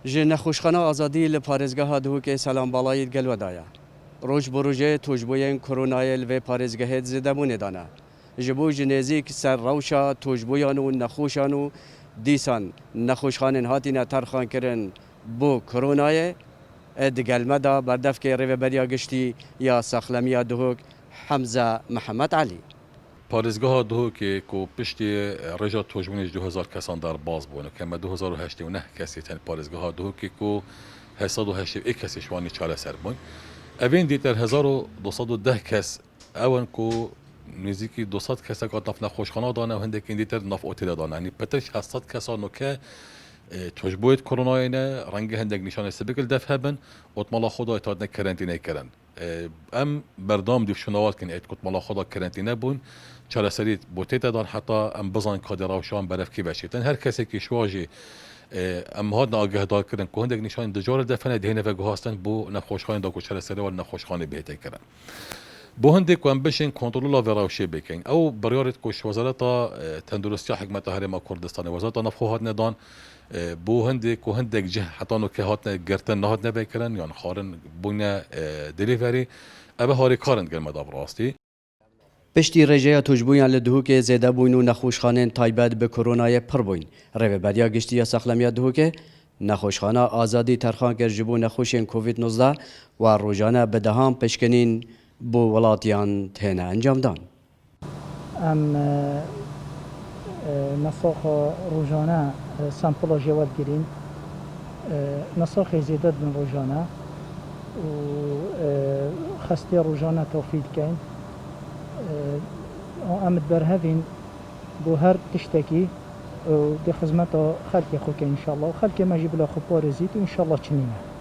جه نخوشخانه آزادی لپارزگاه دهوک سلام بالایی گل ودایا. روز بروجه توجبوین کرونایل و پارزگاه زده بونه دانه. جبو جنزیک سر روشا توجبویان و نخوشان و دیسان نخوشخانن هاتی نترخان کرن بو کرونای دگل مدا بردف که ریو بریا گشتی یا ساخلمی دهوک حمزه محمد علی. پارێزگەها دهۆکێک و پشتی ڕێژا تۆژبوونیش 2000 کەسان دەرباز بوون و کەمە 2009 کەسی تەن پارێزگەها دهۆکێک و 1970 کەسیشوانی چارەسەر بوون. ئەڤێن دیتر 1210 کەس ئەوەن و نزیکی 200 کەسێک ناف نەخۆشخانەدانە و هەندێکی دیتر ناف ئۆتێلەدانە ینی پترش 700 کەسان و کە تۆژبۆیت کۆرۆنایەنە ڕەنگە هەندێک نیشانە سبکل دەف هەبن ئۆتمەڵا خۆدا تادنە کەرەنتینەیکردن. ئەم بەردام دیفشنەواتکن ئێت کوتمەڵا خۆدا کەرەنتینە بوون چارەسەریت بۆ تێتەدان حتا ئەم بزان کادێڕاوشان بەرەفکی بەشێتن هەر کەسێکی شواژی ئەم هات ئاگەهدارکردن کو هەندێک نیشان دجارە دەفەنە دهێنەvە گوهاستن بۆ نەخۆشخانەدا و چارەسەریەوە نەخۆشخانەی بهێتەکردن. بۆ هەندێک ئەم بشین کۆنتڕۆلا ڤێڕاوشێ بکەین ئەو بڕیارێت کۆش وەزارەتە تەندروستی حکومەتە هەرێما کوردستانی وەزارەتە نەفخۆ هاتنەدان بۆ هەندێک و هەندێک جه حتان و کە هاتنە گرتن نهاتنە بکردن یان خارن بوونە دلیڤەری ئەبە هاریکارن گەلمەدا بڕاستی. پشتی رژه توجبویان لدهوک زیده بوین و نخوشخانه تایبت به کرونای پر بوین. ریو بریا گشتی یا ساخلمی دهوک نخوشخانه آزادی ترخان کر جبو نخوشین کووید 19 و روزانه به دهان پشکنین بو ولاتیان تهنه انجام دان. نساخ روزانه سامپل جواد گیرین نساخ زیادت من روزانه و خسته روزانه توفید کن آمد برهفين بو هر تشتكي و دي خدمته خلقي خوك ان شاء الله وخلقي ما جيب له خبار زيت وان شاء الله تشنينه